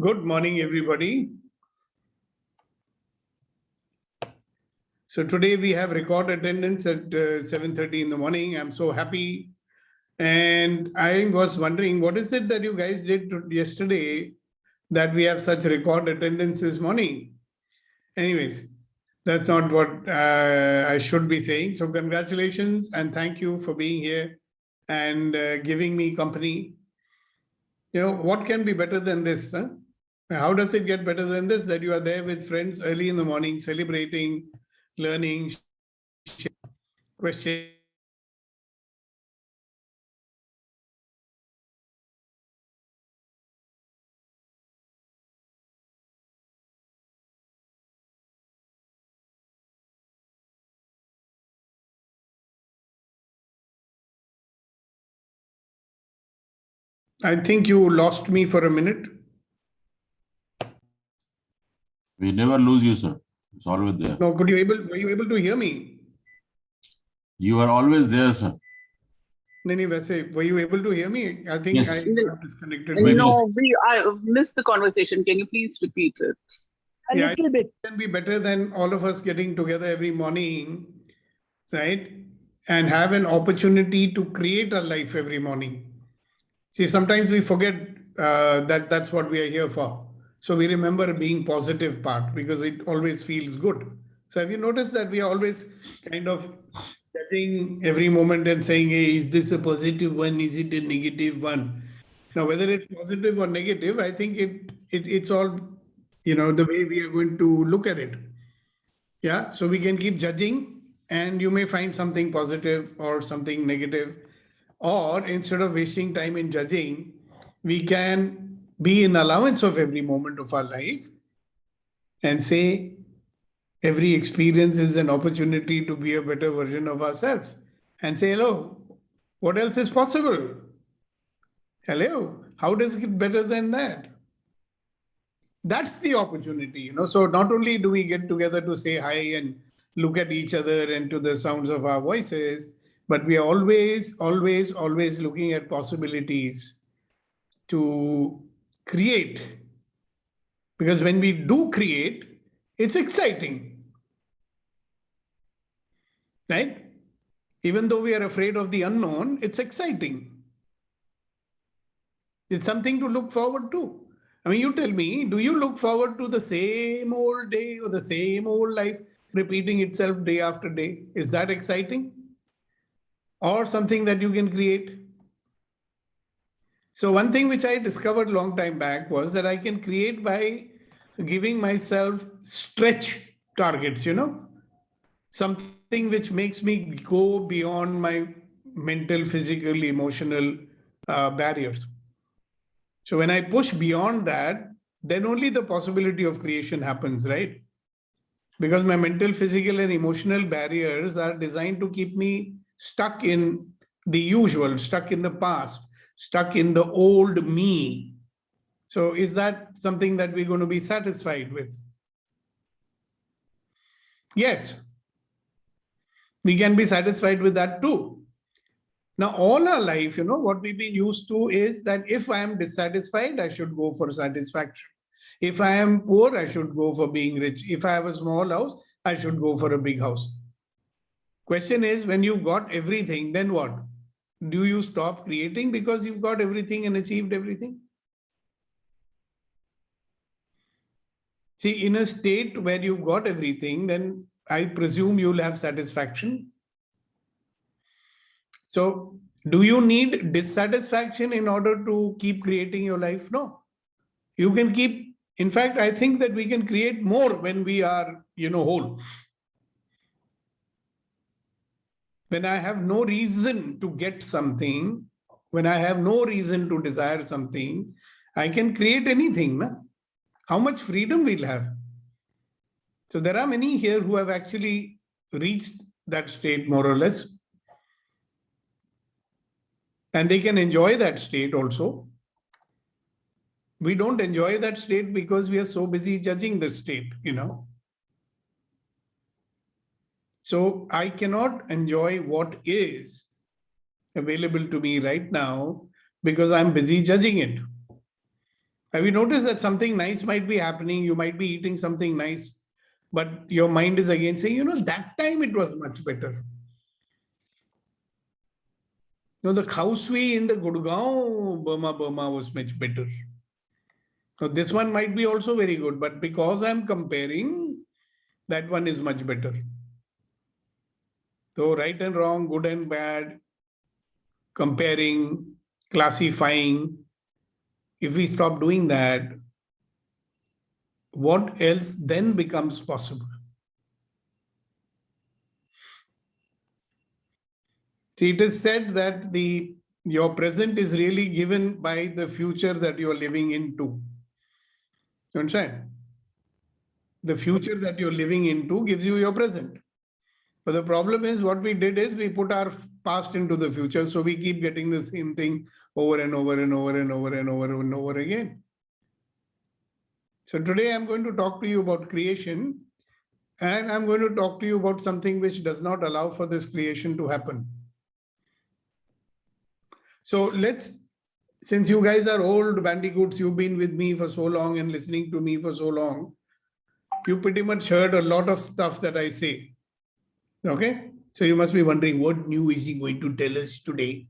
Good morning, everybody. So today we have record attendance at 7:30 in the morning. I'm so happy. And I was wondering, what is it that you guys did yesterday that we have such record attendance this morning? Anyways, that's not what I should be saying. So congratulations and thank you for being here and giving me company. You know, what can be better than this? Huh? How does it get better than this? That you are there with friends early in the morning, celebrating, learning, questions. I think you lost me for a minute. We never lose you, sir. It's always there. No, were you able to hear me? You are always there, sir. Nani, were you able to hear me? I think Yes. I got disconnected. No, I missed the conversation. Can you please repeat it? A little bit. It can be better than all of us getting together every morning, right? And have an opportunity to create a life every morning. See, sometimes we forget that that's what we are here for. So we remember being positive part because it always feels good. So have you noticed that we are always kind of judging every moment and saying, hey, is this a positive one? Is it a negative one? Now, whether it's positive or negative, I think it's all, you know, the way we are going to look at it. Yeah. So we can keep judging and you may find something positive or something negative. Or instead of wasting time in judging, we can be in allowance of every moment of our life and say every experience is an opportunity to be a better version of ourselves and say, hello, what else is possible? Hello, how does it get better than that? That's the opportunity, you know. So not only do we get together to say hi and look at each other and to the sounds of our voices, but we are always looking at possibilities to create. Because when we do create, it's exciting, right? Even though we are afraid of the unknown, it's exciting. It's something to look forward to. I mean, you tell me, do you look forward to the same old day or the same old life repeating itself day after day? Is that exciting? Or something that you can create? So one thing which I discovered long time back was that I can create by giving myself stretch targets, you know, something which makes me go beyond my mental, physical, emotional barriers. So when I push beyond that, then only the possibility of creation happens, right? Because my mental, physical, and emotional barriers are designed to keep me stuck in the usual, stuck in the past, stuck in the old me. So is that something that we're going to be satisfied with? Yes, we can be satisfied with that too. Now, all our life, you know, what we've been used to is that if I am dissatisfied, I should go for satisfaction. If I am poor, I should go for being rich. If I have a small house, I should go for a big house. Question is, when you've got everything, then what? Do you stop creating because you've got everything and achieved everything? See, in a state where you've got everything, then I presume you'll have satisfaction. So do you need dissatisfaction in order to keep creating your life? No. You can keep, in fact, I think that we can create more when we are, whole. When I have no reason to get something, when I have no reason to desire something, I can create anything. Na? How much freedom we'll have. So there are many here who have actually reached that state more or less. And they can enjoy that state also. We don't enjoy that state because we are so busy judging the state, So I cannot enjoy what is available to me right now because I'm busy judging it. Have you noticed that something nice might be happening? You might be eating something nice, but your mind is again saying, that time it was much better. The Khausui in the Gurgaon, Burma was much better. So this one might be also very good, but because I'm comparing, that one is much better. So right and wrong, good and bad, comparing, classifying, if we stop doing that, what else then becomes possible? See, it is said that your present is really given by the future that you are living into. You understand? The future that you're living into gives you your present. But the problem is what we did is we put our past into the future. So we keep getting the same thing over and over and over and over and over and over again. So today I'm going to talk to you about creation, and I'm going to talk to you about something which does not allow for this creation to happen. So since you guys are old bandicoots, you've been with me for so long and listening to me for so long, you pretty much heard a lot of stuff that I say. Okay? So you must be wondering, what new is he going to tell us today?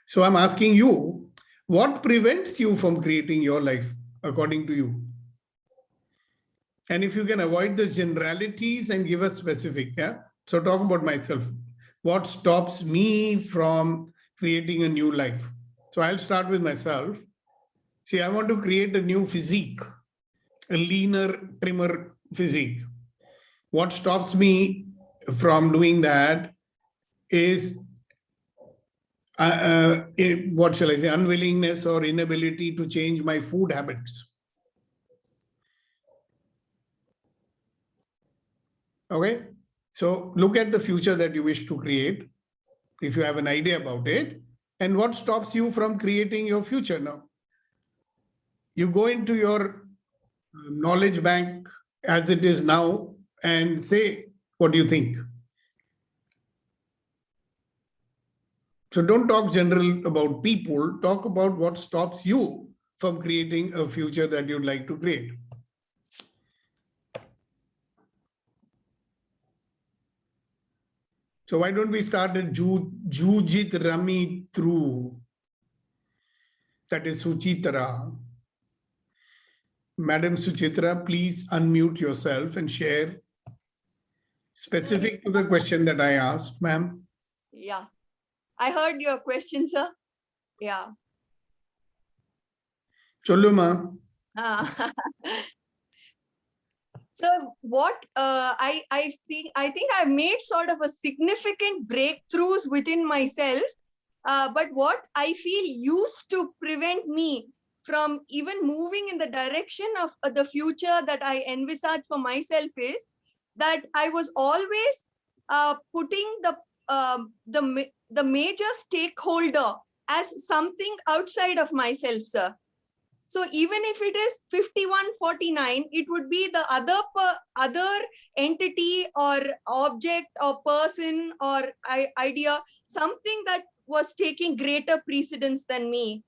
So I'm asking you, what prevents you from creating your life according to you? And if you can avoid the generalities and give us specific, yeah? So talk about myself. What stops me from creating a new life? So I'll start with myself. See, I want to create a new physique, a leaner, trimmer physique. What stops me from doing that is, what shall I say, unwillingness or inability to change my food habits. Okay? So look at the future that you wish to create, if you have an idea about it, and what stops you from creating your future now. You go into your knowledge bank as it is now and say, what do you think? So don't talk general about people, talk about what stops you from creating a future that you'd like to create. So why don't we start at Jujit Rami through? That is Suchitra. Madam Suchitra, please unmute yourself and share specific to the question that I asked, ma'am. Yeah, I heard your question, sir. Yeah. Chollu, ma. So what I think I've made sort of a significant breakthroughs within myself, but what I feel used to prevent me from even moving in the direction of the future that I envisage for myself is that I was always putting the major stakeholder as something outside of myself, sir. So even if it is 5149, it would be the other entity or object or person or idea, something that was taking greater precedence than me.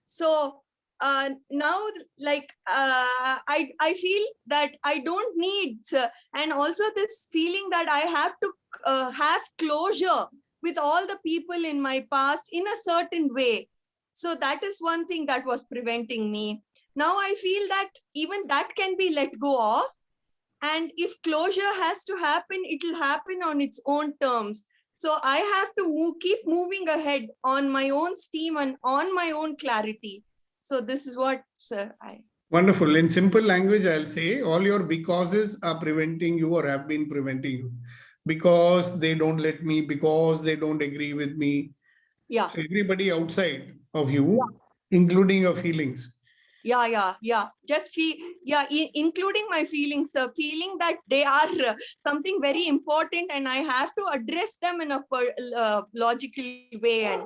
So now, like, I feel that I don't need, and also this feeling that I have to have closure with all the people in my past in a certain way. So that is one thing that was preventing me. Now I feel that even that can be let go of. And if closure has to happen, it will happen on its own terms. So I have to keep moving ahead on my own steam and on my own clarity. So this is what, sir, Wonderful. In simple language, I'll say all your becauses are preventing you or have been preventing you. Because they don't let me, because they don't agree with me. yeah. So everybody outside of you, including your feelings. Yeah. Just feel, including my feelings, sir, feeling that they are something very important and I have to address them in a logical way. And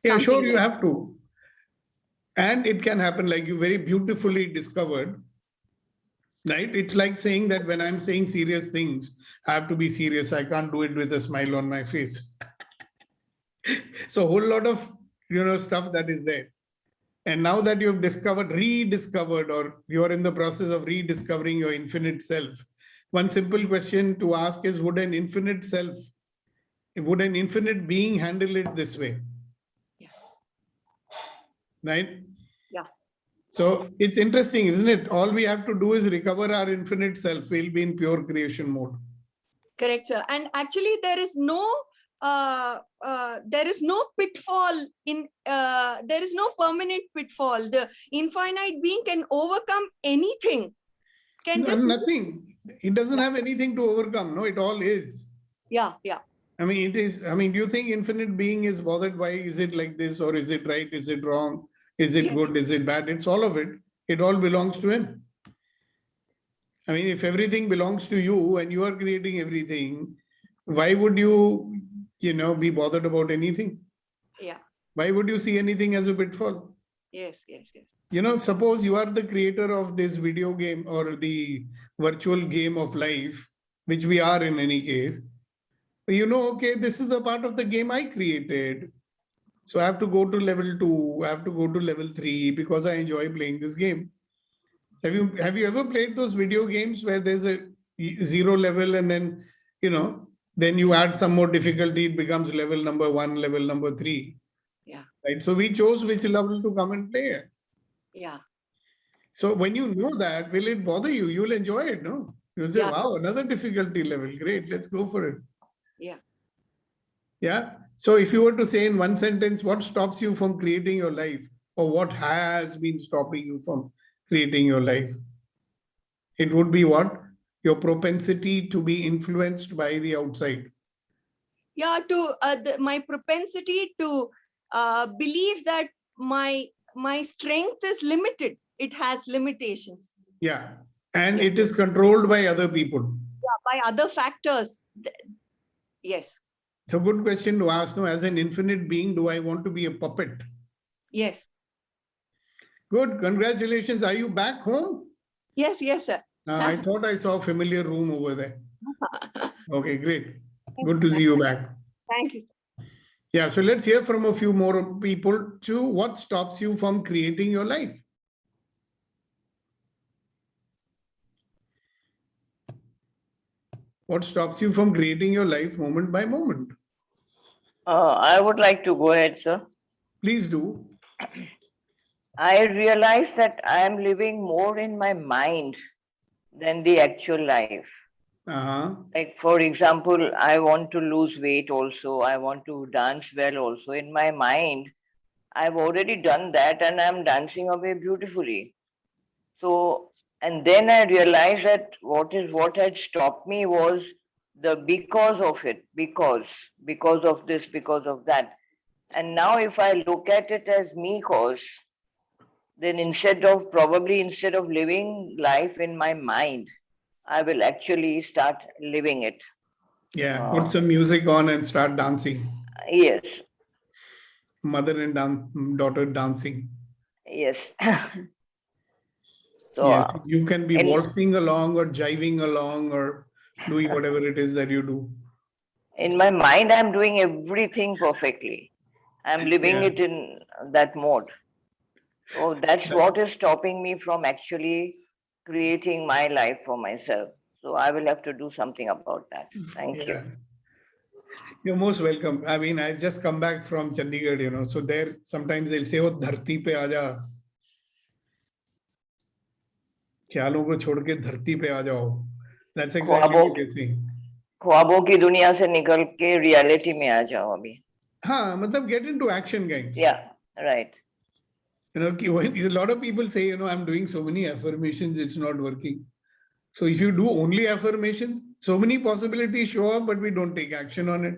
Yeah, sure, something you like have to. And it can happen like you very beautifully discovered, right? It's like saying that when I'm saying serious things, I have to be serious. I can't do it with a smile on my face. So a whole lot of, stuff that is there. And now that you've discovered, rediscovered, or you're in the process of rediscovering your infinite self, one simple question to ask is, would an infinite self, would an infinite being handle it this way? Yes. Right? Yeah. So it's interesting, isn't it? All we have to do is recover our infinite self. We'll be in pure creation mode. Correct, sir. And actually, there is no pitfall in. There is no permanent pitfall. The infinite being can overcome anything. Can No, just nothing. It doesn't have anything to overcome. No, it all is. Yeah. I mean, it is. I mean, do you think infinite being is bothered by is it like this or is it right? Is it wrong? Is it good? Is it bad? It's all of it. It all belongs to him. I mean, if everything belongs to you and you are creating everything, why would you, be bothered about anything? Yeah. Why would you see anything as a pitfall? Yes. Suppose you are the creator of this video game or the virtual game of life, which we are in any case. Okay, this is a part of the game I created. So I have to go to level 2, I have to go to level 3 because I enjoy playing this game. Have you ever played those video games where there's a 0 level and then, then you add some more difficulty, it becomes level number 1, level number 3. Yeah. Right. So we chose which level to come and play. Yeah. So when you know that, will it bother you? You'll enjoy it, no? You'll say, wow, another difficulty level. Great, let's go for it. Yeah. Yeah. So if you were to say in one sentence, what stops you from creating your life, or what has been stopping you from creating your life? It would be what? Your propensity to be influenced by the outside. Yeah, my propensity to believe that my strength is limited. It has limitations. Yeah. And it is controlled by other people. Yeah, by other factors. Yes. It's a good question to ask. No, as an infinite being, do I want to be a puppet? Yes. Good. Congratulations. Are you back home? Yes, sir. I thought I saw a familiar room over there. Okay, great. Good to see you back. Thank you. Yeah, so let's hear from a few more people too. What stops you from creating your life? What stops you from creating your life moment by moment? I would like to go ahead, sir. Please do. I realize that I am living more in my mind than the actual life. Like, for example, I want to lose weight also. I want to dance well also. In my mind, I've already done that and I'm dancing away beautifully. So, and then I realized that what had stopped me was the because of it, because of this, because of that. And now if I look at it as me cause, then instead of living life in my mind, I will actually start living it. Yeah, put some music on and start dancing. Yes. Mother and daughter dancing. Yes. So yes, you can be waltzing along or jiving along or doing whatever it is that you do. In my mind, I'm doing everything perfectly. I'm living it in that mode. So that's what is stopping me from actually creating my life for myself. So I will have to do something about that. Thank you. You're most welcome. I mean, I've just come back from Chandigarh, so there sometimes they'll say, oh, dharti pe aaja. ख्यालों को छोड़ के धरती पे आ जाओ. That's exactly what you're saying. ख्वाबों की दुनिया से निकल के reality में आ जाओ अभी. हाँ, मतलब get into action, guys. Yeah, right. You know, a lot of people say, you know, I'm doing so many affirmations, it's not working. So if you do only affirmations, so many possibilities show up, but we don't take action on it.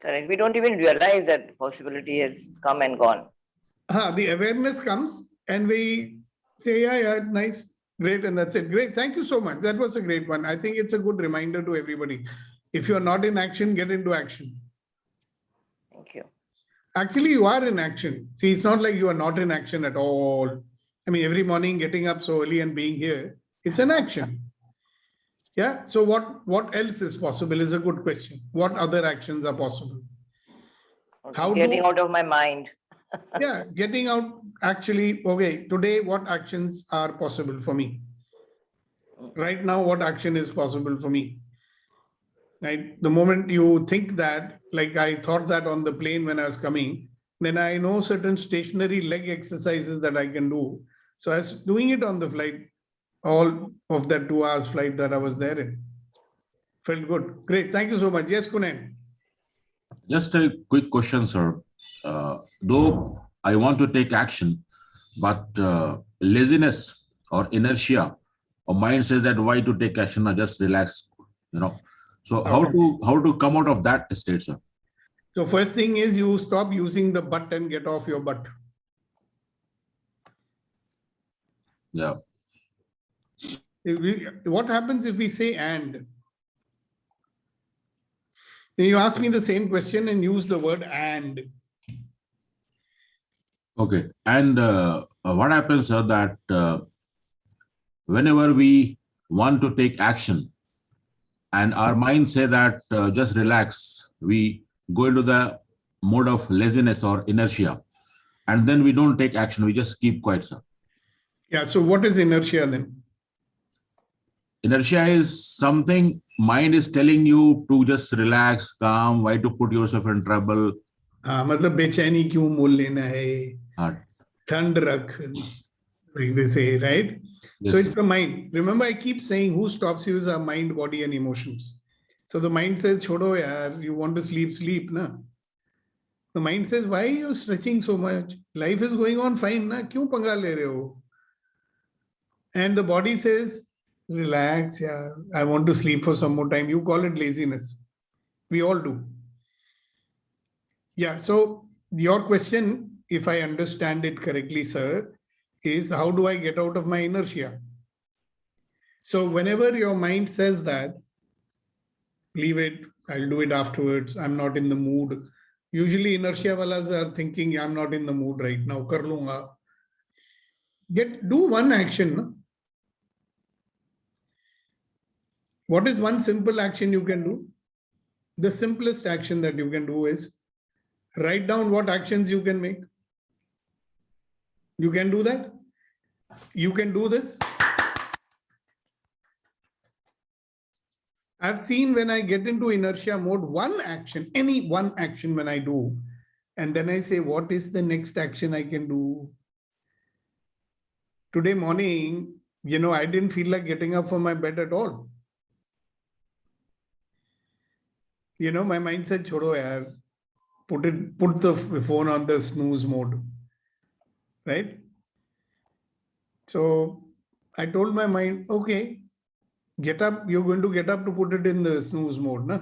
Correct. We don't even realize that possibility has come and gone. The awareness comes and we say, yeah, nice, great, and that's it. Great, thank you so much. That was a great one. I think it's a good reminder to everybody. If you're not in action, get into action. Thank you. Actually, you are in action. See, it's not like you are not in action at all. I mean, every morning getting up so early and being here, it's an action. Yeah. So what else is possible is a good question. What other actions are possible? Okay. Getting out of my mind. Yeah, getting out. Actually, okay, today what actions are possible for me? Right now, what action is possible for me? Right. The moment you think that, like I thought that on the plane when I was coming, then I know certain stationary leg exercises that I can do. So I was doing it on the flight, all of that 2 hours flight that I was there in. Felt good. Great. Thank you so much. Yes, Kunen. Just a quick question, sir. Though I want to take action, but laziness or inertia or mind says that why to take action or just relax, you know. So how to come out of that state, sir? So first thing is you stop using the but and get off your butt. Yeah. What happens if we say and? You ask me the same question and use the word and. Okay. And what happens, sir, that whenever we want to take action and our mind say that just relax, we go into the mode of laziness or inertia, and then we don't take action, we just keep quiet, sir. Yeah. So what is inertia then? Inertia is something mind is telling you to just relax, calm, why to put yourself in trouble. मतलब बेचैनी क्यों मोल लेना है? ठंड रख, like they say, right? Yes. So it's the mind. Remember, I keep saying who stops you is our mind, body, and emotions. So the mind says, "Chodo yaar, you want to sleep, sleep, na." The mind says, "Why are you stretching so much? Life is going on fine, na? Kyun panga le rahe ho?" And the body says, "Relax, yaar. I want to sleep for some more time." You call it laziness. We all do. Yeah. So your question, if I understand it correctly, sir, is how do I get out of my inertia? So whenever your mind says that, leave it, I'll do it afterwards, I'm not in the mood. Usually inertia walas are thinking, I'm not in the mood right now, kar lunga. Do one action. What is one simple action you can do? The simplest action that you can do is write down what actions you can make. You can do that. You can do this. I've seen when I get into inertia mode, one action, any one action when I do, and then I say, what is the next action I can do? Today morning, you know, I didn't feel like getting up from my bed at all. You know, my mind said, chodo yaar, put the phone on the snooze mode, right? So I told my mind, okay, get up. You're going to get up to put it in the snooze mode, na?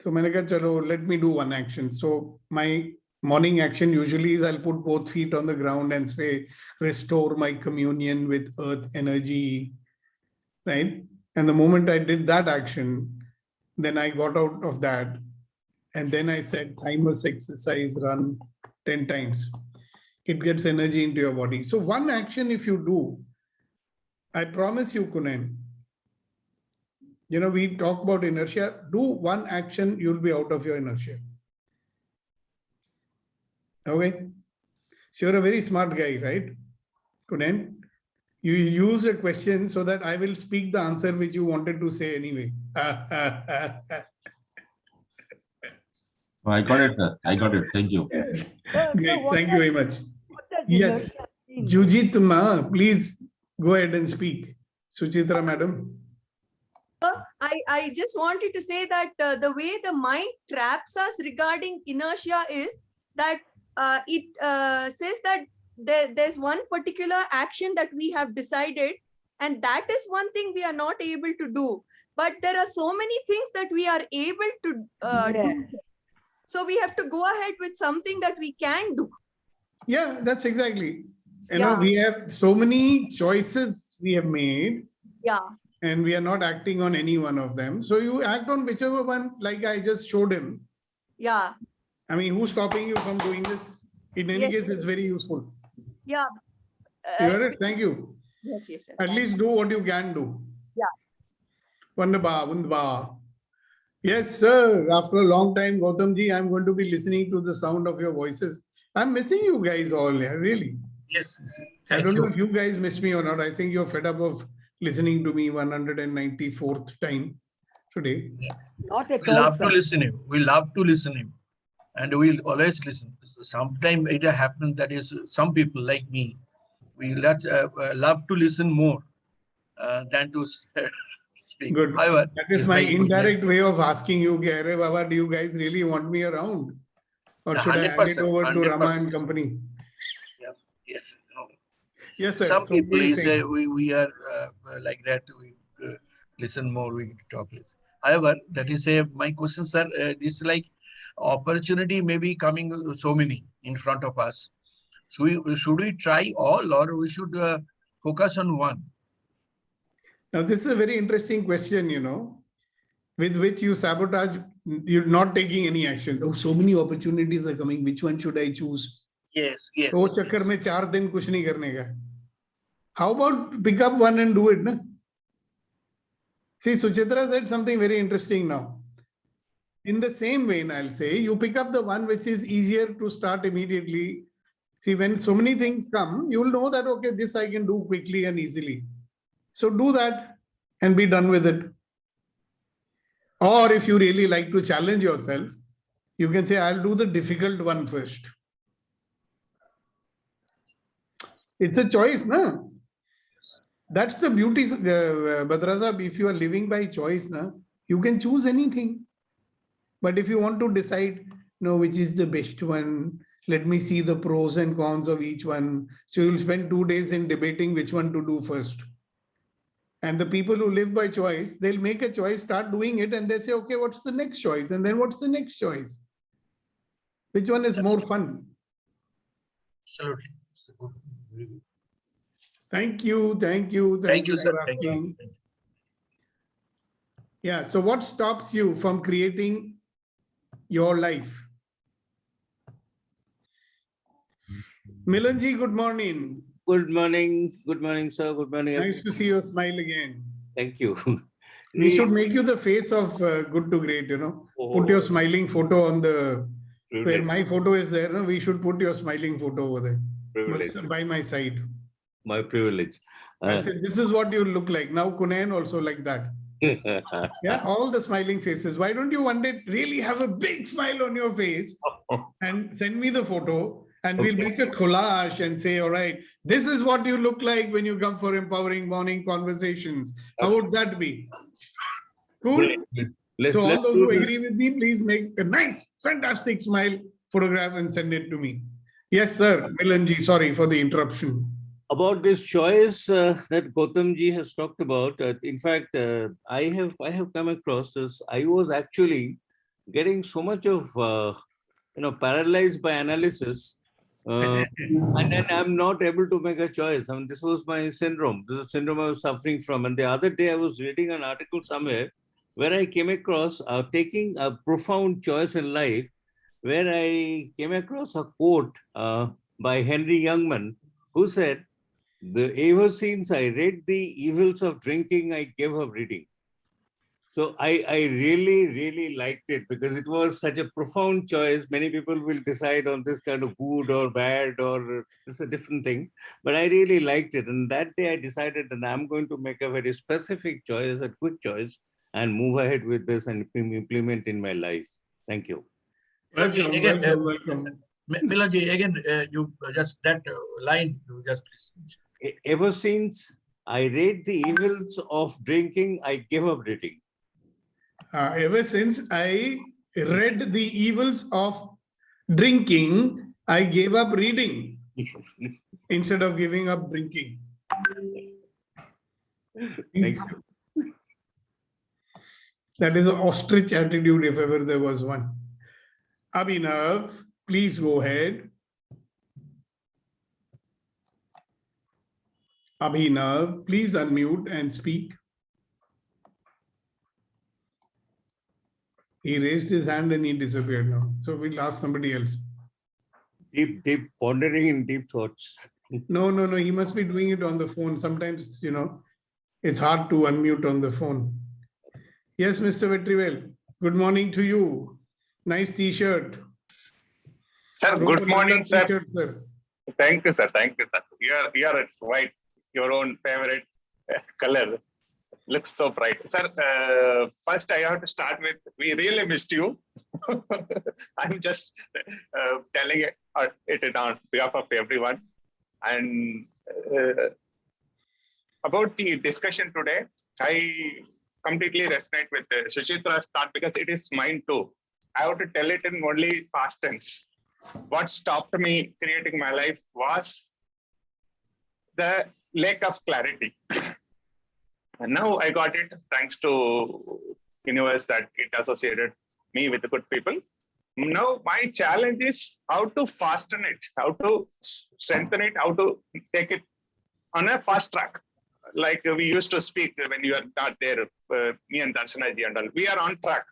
So maine kaha, chalo, let me do one action. So my morning action usually is I'll put both feet on the ground and say, restore my communion with earth energy, right? And the moment I did that action, then I got out of that. And then I said, thymus exercise, run 10 times. It gets energy into your body. So one action, if you do, I promise you, Kunen, you know, we talk about inertia. Do one action, you'll be out of your inertia. Okay. So you're a very smart guy, right? Kunen? You use a question so that I will speak the answer which you wanted to say anyway. I got it, sir. I got it. Thank you. Great. Thank you very much. Yes. Jujit Ma, please go ahead and speak. Suchitra, madam. I just wanted to say that the way the mind traps us regarding inertia is that it says that there's one particular action that we have decided, and that is one thing we are not able to do. But there are so many things that we are able to do. So we have to go ahead with something that we can do. Yeah, that's exactly. You know, we have so many choices we have made. Yeah. And we are not acting on any one of them. So you act on whichever one, like I just showed him. Yeah. I mean, who's stopping you from doing this? In any case, it's very useful. Yeah. You heard it? Thank you. Yes, yes. At least do what you can do. Yeah. Wunderbar. Yes, sir. After a long time, Gautamji, I'm going to be listening to the sound of your voices. I'm missing you guys all, really. Yes. I don't know if you guys miss me or not. I think you're fed up of listening to me 194th time today. Not at We all. love to listen him. We love to listen him. And we'll always listen. Sometimes it happens that is some people like me, we love to listen more than to speak. Good. However, That is my indirect way of asking you, Arey Baba, do you guys really want me around? Or should I hand it over to Rama and company? Yep. Yes. No. Yes, sir. Some So people please is say. we are like that. We listen more. We talk less. However, that is my question, sir. This like opportunity may be coming so many in front of us. So should we try all, or we should focus on one? Now, this is a very interesting question, you know, with which you sabotage, you're not taking any action. Oh, so many opportunities are coming. Which one should I choose? Yes, yes. तो वो चक्कर में 4 दिन कुछ नहीं करने का. How about pick up one and do it? Na? See, Suchitra said something very interesting now. In the same vein, I'll say, you pick up the one which is easier to start immediately. See, when so many things come, you will know that, okay, this I can do quickly and easily. So do that and be done with it. Or if you really like to challenge yourself, you can say, I'll do the difficult one first. It's a choice, no? That's the beauty, Badraza. If you are living by choice, no, you can choose anything. But if you want to decide, no, which is the best one, let me see the pros and cons of each one. So you'll spend 2 days in debating which one to do first. And the people who live by choice, they'll make a choice, start doing it, and they say, okay, what's the next choice? And then what's the next choice? Which one is more fun? Absolutely. Thank you, thank you. Thank you, sir. for Thank asking. you. Yeah, so what stops you from creating your life? Milanji, good morning. Good morning, sir. Good morning. Nice to see your smile again. Thank you. We should make you the face of good to great, you know. Oh. Put your smiling photo on the, where Privilege. my photo is there, no? We should put your smiling photo over there. Privilege. By my side. My privilege. I said, this is what you look like. Now Kunayan also like that. Yeah, all the smiling faces. Why don't you one day really have a big smile on your face and send me the photo, and we'll make a collage and say, all right, this is what you look like when you come for empowering morning conversations. How would that be? Cool. Let's, So all let's those do who this. agree with me, please make a nice, fantastic smile photograph and send it to me. Yes, sir. Milanji, sorry for the interruption. About this choice that Gautam ji has talked about. In fact, I have come across this. I was actually getting so much of paralyzed by analysis, and then I'm not able to make a choice. I mean, this was my syndrome. This is a syndrome I was suffering from. And the other day, I was reading an article somewhere where I came across taking a profound choice in life, where I came across a quote by Henry Youngman, who said, ever since I read The Evils of Drinking, I gave up reading. So I really, really liked it because it was such a profound choice. Many people will decide on this kind of good or bad, or it's a different thing. But I really liked it. And that day I decided that I'm going to make a very specific choice, a quick choice, and move ahead with this and implement in my life. Thank you. Welcome, Again, welcome. Milanji, again, you just that line you just listened. Ever since I read the evils of drinking, I gave up drinking. Ever since I read the evils of drinking, I gave up reading instead of giving up drinking. Thank you. That is an ostrich attitude if ever there was one. Abhinav, please go ahead. Abhinav, please unmute and speak. He raised his hand and he disappeared now. So we'll ask somebody else. Deep pondering in deep thoughts. No. He must be doing it on the phone. Sometimes, it's hard to unmute on the phone. Yes, Mr. Vetrivel. Good morning to you. Nice T-shirt. Sir, good morning, sir. Sir. Thank you, sir. Thank you, sir. You are white, your own favorite color. Looks so bright. Sir, first I have to start with, we really missed you. I'm just telling it on behalf of everyone. And about the discussion today, I completely resonate with Suchitra's thought because it is mine too. I have to tell it in only past tense. What stopped me creating my life was the lack of clarity. And now I got it thanks to universe that it associated me with the good people. Now my challenge is how to fasten it, how to strengthen it, how to take it on a fast track. Like we used to speak when you are not there, me and Darshanaji and all. We are on track.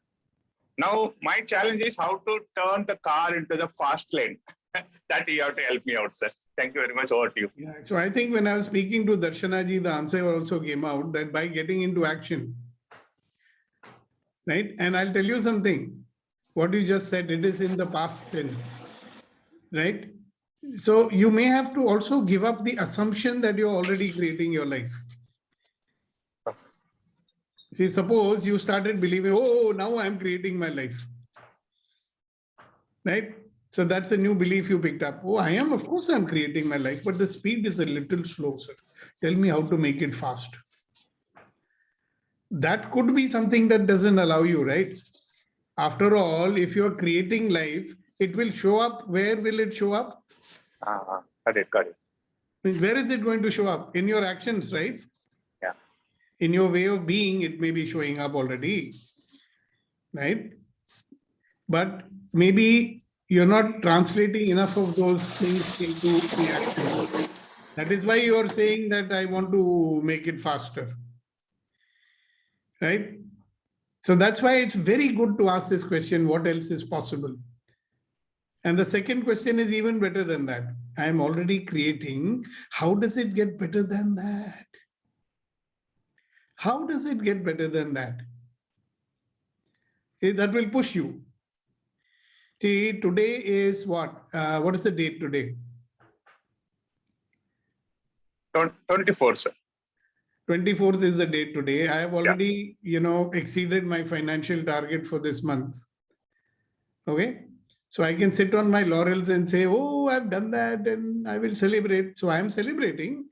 Now my challenge is how to turn the car into the fast lane. That you have to help me out, sir. Thank you very much. Over to you. Yeah, so I think when I was speaking to Darshanaji, the answer also came out that by getting into action, right? And I'll tell you something. What you just said, it is in the past tense, right? So you may have to also give up the assumption that you're already creating your life. See, suppose you started believing, oh, now I'm creating my life, right? So that's a new belief you picked up. Oh, of course I'm creating my life, but the speed is a little slow, sir. Tell me how to make it fast. That could be something that doesn't allow you, right? After all, if you're creating life, it will show up. Where will it show up? Got it. Where is it going to show up? In your actions, right? Yeah. In your way of being, it may be showing up already, right? But maybe you're not translating enough of those things into the action. That is why you are saying that I want to make it faster, right? So that's why it's very good to ask this question, what else is possible? And the second question is even better than that. I am already creating. How does it get better than that? How does it get better than that? That will push you. See, today is what? What is the date today? 24, sir. 24th is the date today. I have already, exceeded my financial target for this month. Okay. So I can sit on my laurels and say, oh, I've done that and I will celebrate. So I'm celebrating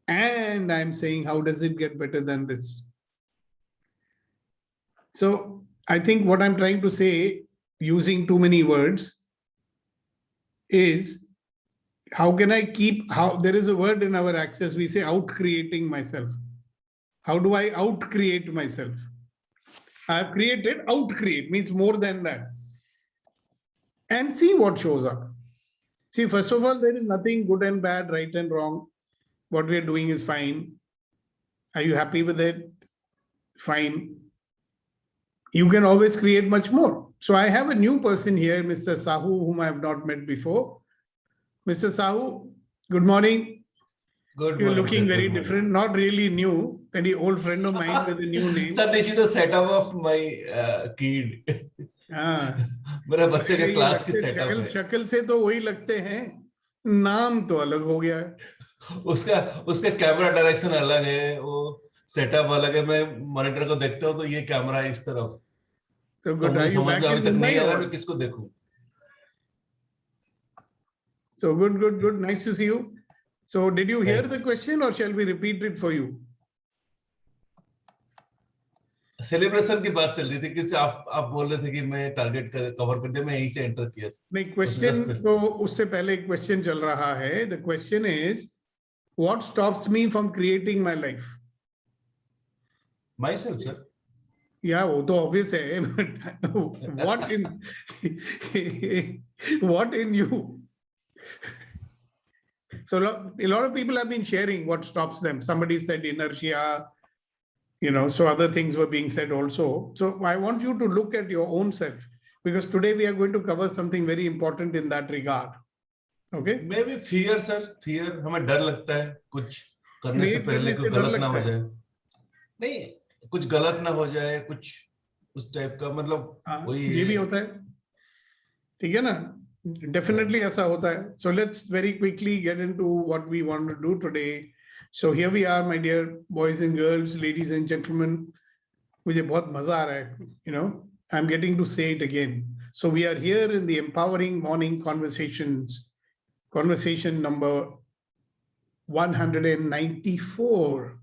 and I'm saying, how does it get better than this? So I think what I'm trying to say, using too many words, is how can I there is a word in our Access, we say out-creating myself. How do I out-create myself? I have created, out-create means more than that. And see what shows up. See, first of all, there is nothing good and bad, right and wrong. What we are doing is fine. Are you happy with it? Fine. You can always create much more. So I have a new person here, Mr. Sahu, whom I have not met before. Mr. Sahu, good morning. Good You're morning, looking sir. very Good different, not really new. Any old friend of mine with a new name. Sir, this is the setup of my kid. मेरा बच्चे के class की setup है. शक्ल से तो वही लगते हैं, नाम तो अलग हो गया है. उसका कैमरा डायरेक्शन अलग है, वो सेटअप अलग है. मैं मॉनिटर को देखता हूँ तो ये कैमरा है इस तरफ. So good. मुझे समझ में अभी तक नहीं आ रहा मैं किसको देखूं. So good. Nice to see you. So did you hear the question or shall we repeat it for you? Celebration की बात चल रही थी कि आप बोल रहे थे कि मैं टारगेट कवर कर दिया, मैं यहीं से एंटर किया। नहीं, क्वेश्चन तो उससे पहले क्वेश्चन चल रहा है. The question is what stops me from creating my life? My self sir. या वो तो ऑब्वियस है. what in you? So a lot of people have been sharing what stops them. Somebody said inertia, so other things were being said also. So I want you to look at your own self, because today we are going to cover something very important in that regard. Okay? Maybe fear, sir. Fear, हमें डर लगता है कुछ करने से पहले कुछ गलत ना हो जाए. नहीं, कुछ गलत ना हो जाए, कुछ उस टाइप का, मतलब वही ये भी होता है. ठीक है ना? Definitely ऐसा होता है. So let's very quickly get into what we want to do today. So here we are, my dear boys and girls, ladies and gentlemen. मुझे बहुत मजा आ रहा है. I'm getting to say it again. So we are here in the Empowering Morning Conversations, conversation number 194.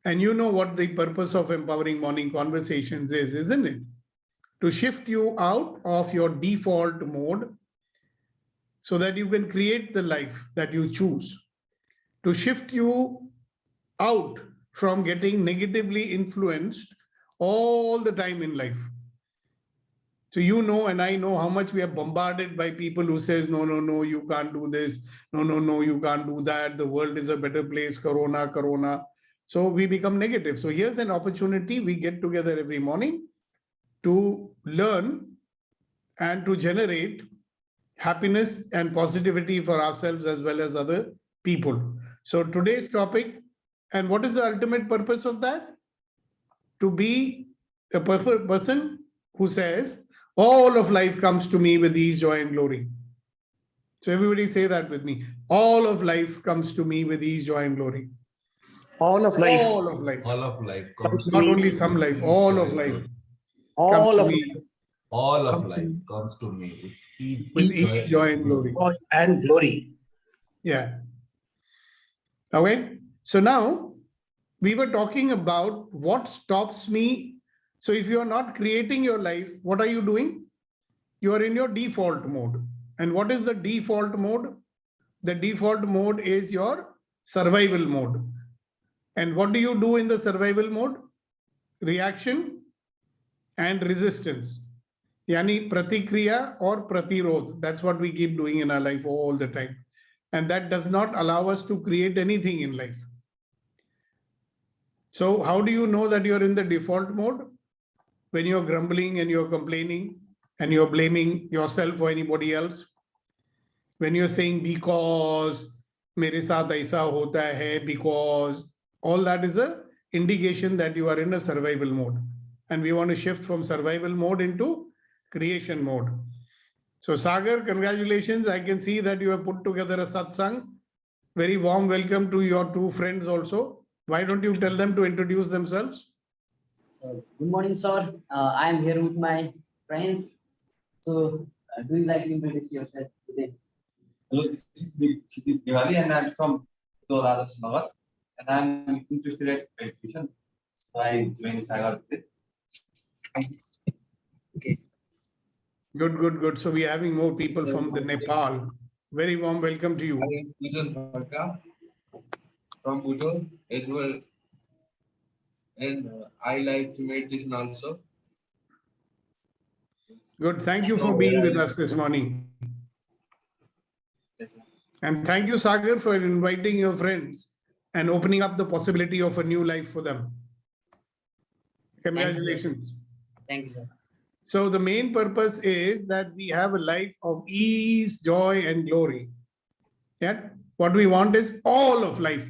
And you know what the purpose of Empowering Morning Conversations is, isn't it? To shift you out of your default mode so that you can create the life that you choose. To shift you out from getting negatively influenced all the time in life. So you know, and I know how much we are bombarded by people who says, no, you can't do this. No, you can't do that. The world is a better place. Corona. So we become negative. So here's an opportunity. We get together every morning to learn and to generate happiness and positivity for ourselves as well as other people. So today's topic, and what is the ultimate purpose of that? To be a perfect person who says, all of life comes to me with ease, joy, and glory. So everybody say that with me. All of life comes to me with ease, joy, and glory. All of life. All of life comes not only some life, all of life. All of life. All of life comes to me with ease, joy, and glory. Joy and glory. Yeah. Okay. So now we were talking about what stops me. So if you are not creating your life, what are you doing? You are in your default mode. And what is the default mode? The default mode is your survival mode. And what do you do in the survival mode? Reaction and resistance. Yani pratikriya or pratirod. That's what we keep doing in our life all the time. And that does not allow us to create anything in life. So how do you know that you're in the default mode? When you're grumbling and you're complaining and you're blaming yourself or anybody else. When you're saying because mere saath aisa hota hai, because all that is a indication that you are in a survival mode. And we want to shift from survival mode into creation mode. So Sagar, congratulations. I can see that you have put together a satsang. Very warm welcome to your two friends also. Why don't you tell them to introduce themselves? So, good morning, sir. I am here with my friends. So, do you like to introduce yourself today? Hello, this is Kshitij Diwali and I'm from Adarsh Nagar and I'm interested in education. So I joined Sagar today. Okay. Good. So we are having more people from the Nepal. Very warm welcome to you. I am Pujan Bharka from Udo as well. And I like to meditation also. Good. Thank you for being with us this morning. Yes, sir. And thank you, Sagar, for inviting your friends and opening up the possibility of a new life for them. Congratulations. Thank you, sir. So the main purpose is that we have a life of ease, joy, and glory. Yeah. What we want is all of life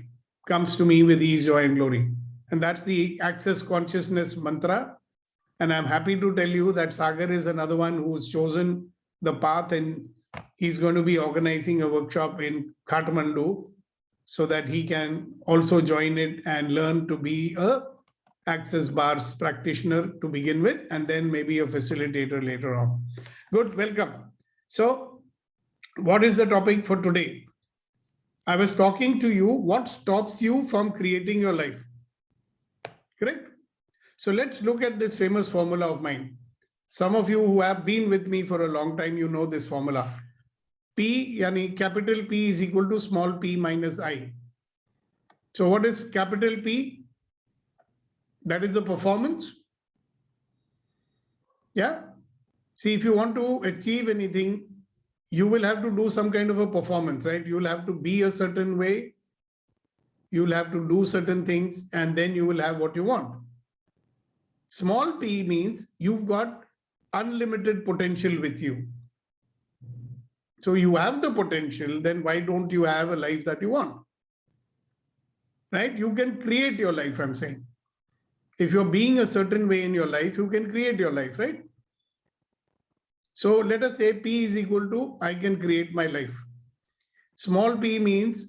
comes to me with ease, joy, and glory. And that's the Access Consciousness mantra. And I'm happy to tell you that Sagar is another one who's chosen the path, and he's going to be organizing a workshop in Kathmandu so that he can also join it and learn to be a Access Bars practitioner to begin with, and then maybe a facilitator later on. Good, welcome. So what is the topic for today? I was talking to you, what stops you from creating your life? Correct? So let's look at this famous formula of mine. Some of you who have been with me for a long time, you know this formula. P, yani capital P is equal to small p minus I. So what is capital P? That is the performance. Yeah. See, if you want to achieve anything, you will have to do some kind of a performance, right? You will have to be a certain way. You will have to do certain things, and then you will have what you want. Small p means you've got unlimited potential with you. So you have the potential, then why don't you have a life that you want? Right? You can create your life, I'm saying. If you're being a certain way in your life, you can create your life, right? So let us say P is equal to I can create my life. Small p means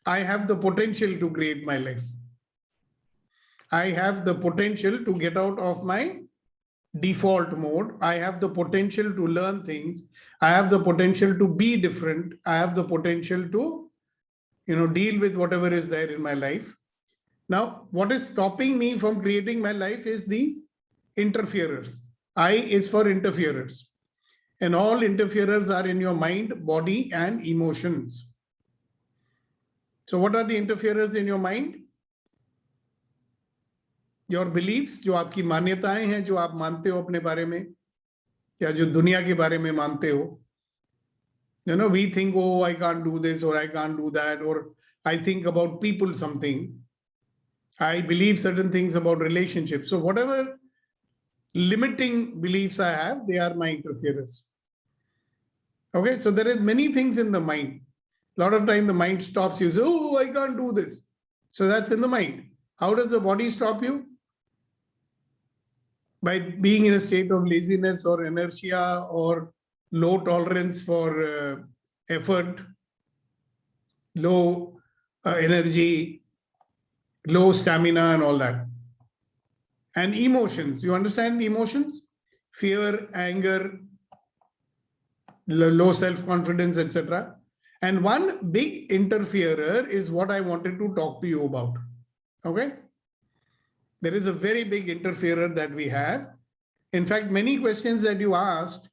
I have the potential to create my life. I have the potential to get out of my default mode. I have the potential to learn things. I have the potential to be different. I have the potential to, deal with whatever is there in my life. Now, what is stopping me from creating my life is these interferers. I is for interferers. And all interferers are in your mind, body, and emotions. So what are the interferers in your mind? Your beliefs, जो आपकी मान्यताएं हैं, जो आप मानते हो अपने बारे में, या जो दुनिया के बारे में मानते हो. We think, oh, I can't do this, or I can't do that, or I think about people something. I believe certain things about relationships. So whatever limiting beliefs I have, they are my interferers. Okay, so there are many things in the mind. A lot of time the mind stops you. So, oh, I can't do this. So that's in the mind. How does the body stop you? By being in a state of laziness or inertia or low tolerance for effort, low energy, low stamina and all that. And emotions, you understand emotions? Fear, anger, low self-confidence, etc. And one big interferer is what I wanted to talk to you about. Okay? There is a very big interferer that we have. In fact, many questions that you asked,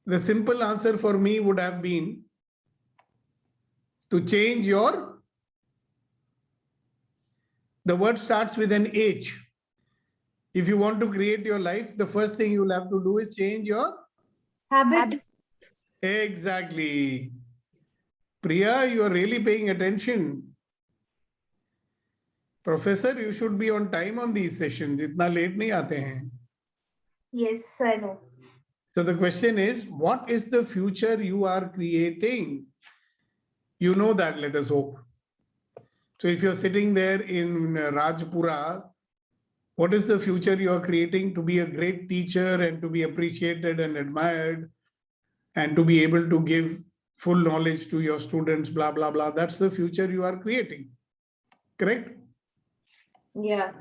the simple answer for me would have been to change the word starts with an H. If you want to create your life, the first thing you'll have to do is change your habit. Exactly. Priya, you are really paying attention. Professor, you should be on time on these sessions. Itna late nahi aate hain. Yes, I know. So the question is, what is the future you are creating? You know that, let us hope. So if you're sitting there in Rajpura, what is the future you are creating? To be a great teacher and to be appreciated and admired and to be able to give full knowledge to your students, blah, blah, blah. That's the future you are creating. Correct? Yeah.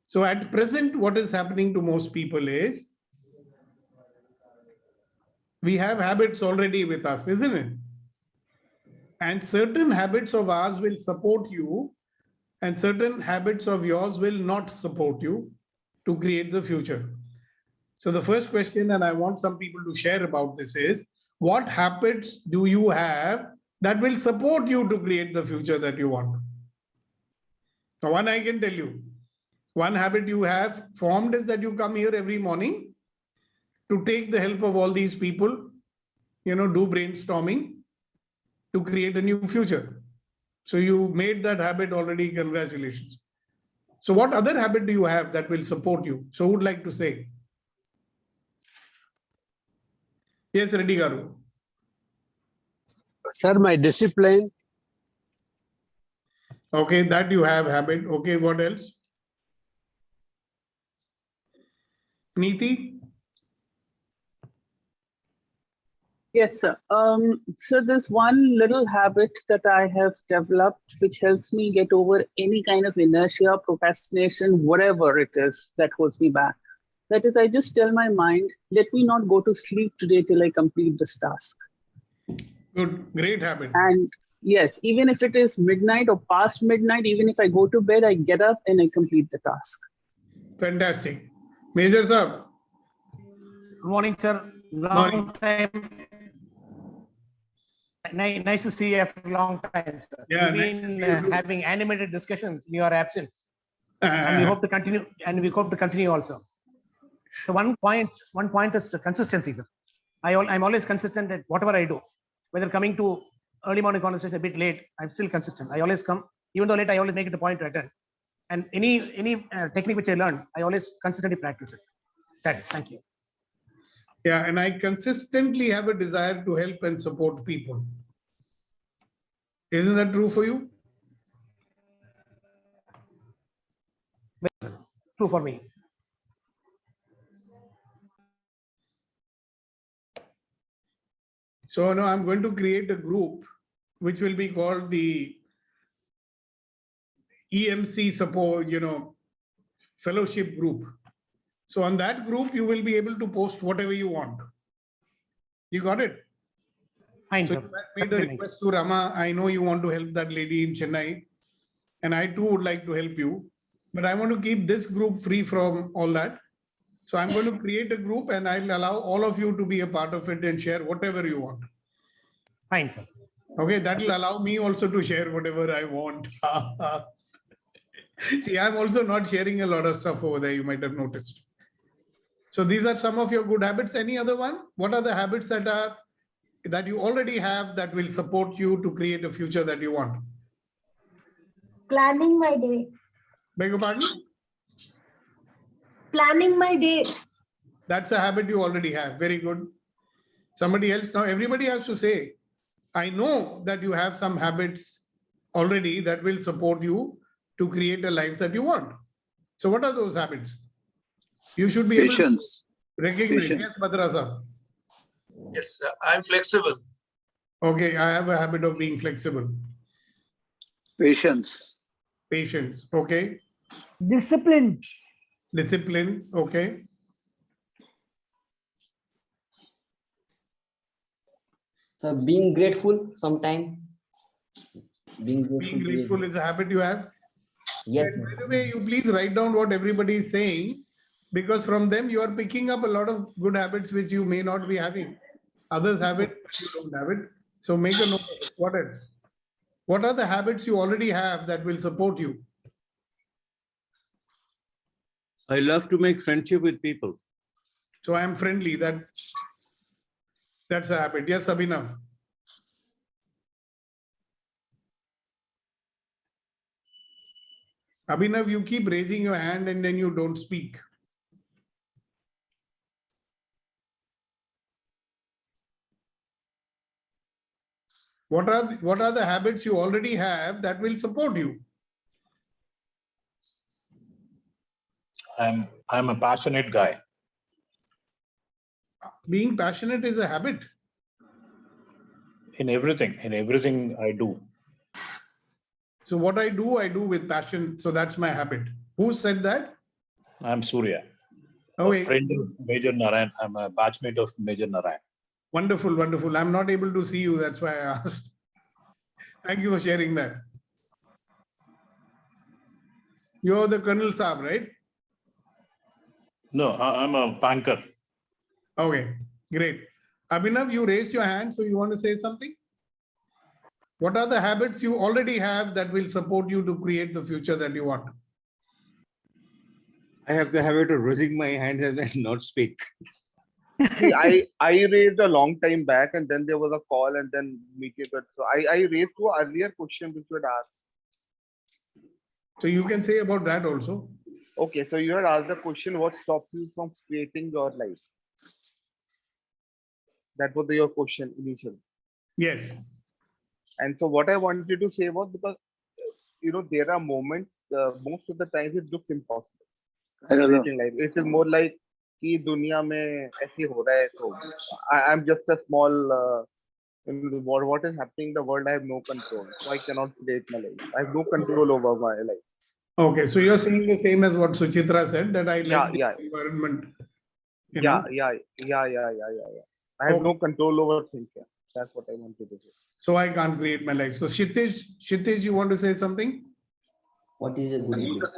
So at present, what is happening to most people is we have habits already with us, isn't it? And certain habits of ours will support you and certain habits of yours will not support you to create the future. So the first question, and I want some people to share about this, is what habits do you have that will support you to create the future that you want? So one I can tell you, one habit you have formed is that you come here every morning to take the help of all these people, do brainstorming to create a new future. So you made that habit already, congratulations. So what other habit do you have that will support you? So who would like to say? Yes, Reddy Garu. Sir, my discipline. Okay, that you have habit. Okay, what else? Neeti? Yes, sir. So there's one little habit that I have developed which helps me get over any kind of inertia, procrastination, whatever it is that holds me back. That is, I just tell my mind, let me not go to sleep today till I complete this task. Good, great habit. And Yes, even if it is midnight or past midnight, even if I go to bed, I get up and I complete the task. Fantastic. Major sir. Good morning, sir. Long time. Nice to see you after a long time, sir. Yeah, We've nice to been see you too. having animated discussions in your absence, and we hope to continue. Also. So one point is the consistency, sir. I'm always consistent at whatever I do, whether coming to early morning conversation a bit late. I'm still consistent. I always come, even though late. I always make it a point to attend. And any technique which I learn, I always consistently practice it. That's it. Thank you. Yeah, and I consistently have a desire to help and support people. Isn't that true for you? True for me. So now I'm going to create a group which will be called the EMC support, fellowship group. So on that group, you will be able to post whatever you want. You got it? Fine, so sir. you made a request to Rama. I know you want to help that lady in Chennai, and I too would like to help you. But I want to keep this group free from all that. So I'm going to create a group and I'll allow all of you to be a part of it and share whatever you want. Fine, sir. Okay, that will allow me also to share whatever I want. See, I'm also not sharing a lot of stuff over there, you might have noticed. So these are some of your good habits. Any other one? What are the habits that you already have that will support you to create a future that you want? Planning my day. Beg your pardon? Planning my day. That's a habit you already have. Very good. Somebody else. Now everybody has to say, I know that you have some habits already that will support you to create a life that you want. So what are those habits? You should be able to recognize. Yes, Madrasa. Yes, I'm flexible. Okay, I have a habit of being flexible. Patience. Patience. Okay. Discipline. Discipline. Okay. So being grateful sometime. Being grateful is a habit you have? Yes. And by the way, you please write down what everybody is saying, because from them you are picking up a lot of good habits which you may not be having. Others have it, but you don't have it. So make a note of it. What are the habits you already have that will support you? I love to make friendship with people. So I am friendly. That's a habit. Yes, Abhinav. Abhinav, you keep raising your hand and then you don't speak. What are the habits you already have that will support you? I'm a passionate guy. Being passionate is a habit. In everything I do. So what I do with passion. So that's my habit. Who said that? I'm Surya. Oh, a friend of Major Narayan. I'm a batchmate of Major Narayan. Wonderful, wonderful. I'm not able to see you. That's why I asked. Thank you for sharing that. You're the Colonel Saab, right? No, I'm a banker. Okay, great. Abhinav, you raised your hand, so you want to say something? What are the habits you already have that will support you to create the future that you want? I have the habit of raising my hand and not speak. See, I raised a long time back, and then there was a call, and then we came. So I raised two earlier question which you had asked. So you can say about that also. Okay, so you had asked the question, what stops you from creating your life? That was your question initially. Yes. And so what I wanted to say was, because there are moments, most of the times it looks impossible. I don't know. Life. It is more like कि दुनिया में ऐसे हो रहा है, so I'm just a small what is happening in the world, I have no control, so I cannot create my life. I have no control over my life. Okay, so you're saying the same as what Suchitra said, that I like the environment. Yeah. I have no control over things. Yeah. That's what I wanted to say. so I can't create my life. So Kshitij, you want to say something? What is a good habit?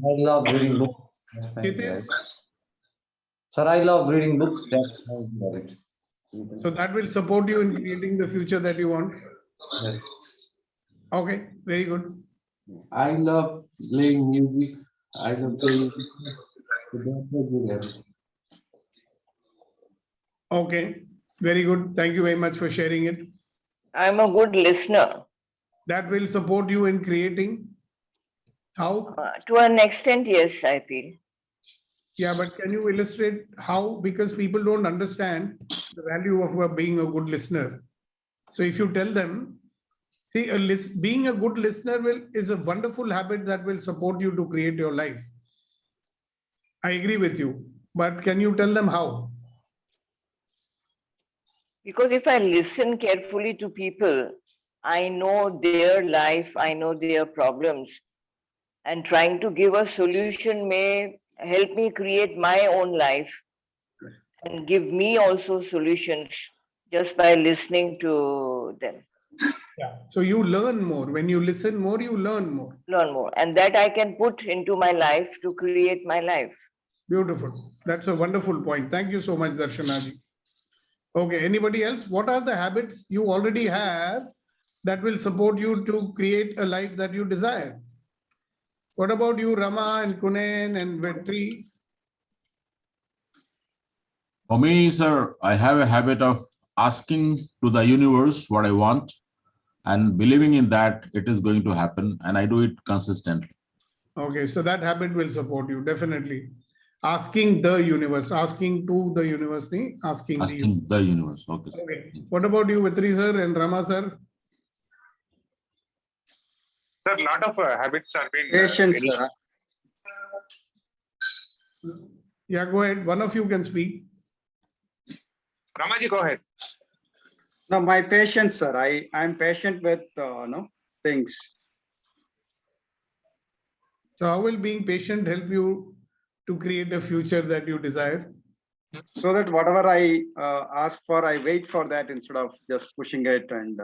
I love reading books. That's my Kshitij? habit. Sir, I love reading books. That's my habit. So that will support you in creating the future that you want. Yes. Okay, very good. I love playing music. I love playing music. So that's a good habit. Okay, very good. Thank you very much for sharing it. I'm a good listener. That will support you in creating. How? To an extent, yes, I feel. Yeah, but can you illustrate how? Because people don't understand the value of being a good listener. So if you tell them, see, being a good listener is a wonderful habit that will support you to create your life. I agree with you, but can you tell them how? Because if I listen carefully to people, I know their life, I know their problems, and trying to give a solution may help me create my own life and give me also solutions just by listening to them. Yeah. So you learn more. When you listen more, you learn more. Learn more. And that I can put into my life to create my life. Beautiful. That's a wonderful point. Thank you so much, Darshanaji. Okay, anybody else? What are the habits you already have that will support you to create a life that you desire? What about you, Rama and Kunen and Vetri? For me, sir, I have a habit of asking to the universe what I want and believing in that it is going to happen, and I do it consistently. Okay, so that habit will support you, definitely. Asking the universe, asking to the universe, asking the universe. Okay. Okay. What about you, Vetri sir and Rama sir? Sir, a lot of habits are being Patience, sir. Yeah, go ahead. One of you can speak. Ramaji, go ahead. No, my patience, sir. I'm patient with things. So how will being patient help you to create a future that you desire? So that whatever I ask for, I wait for that instead of just pushing it and.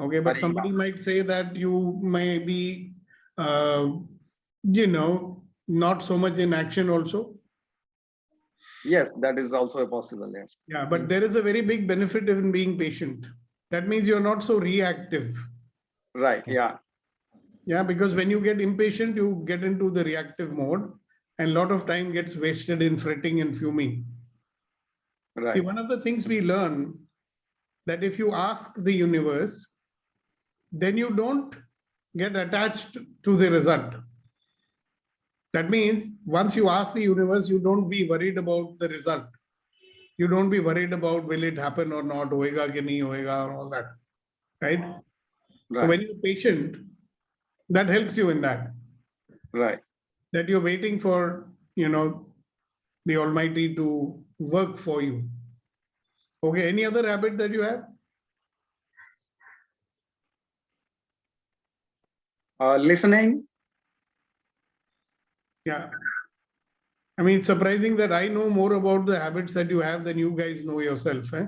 Okay, but somebody might say that you may be, not so much in action also. Yes, that is also a possible, yes. Yeah, but there is a very big benefit in being patient. That means you're not so reactive. Right, yeah. Yeah, because when you get impatient, you get into the reactive mode and a lot of time gets wasted in fretting and fuming. Right. See, one of the things we learn that if you ask the universe, then you don't get attached to the result. That means once you ask the universe, you don't be worried about the result. You don't be worried about will it happen or not, hoega ki nahi hoega, or all that. Right? So when you're patient, that helps you in that. Right. That you're waiting for, the Almighty to work for you. Okay, any other habit that you have? Listening. Yeah. I mean, it's surprising that I know more about the habits that you have than you guys know yourself. Eh?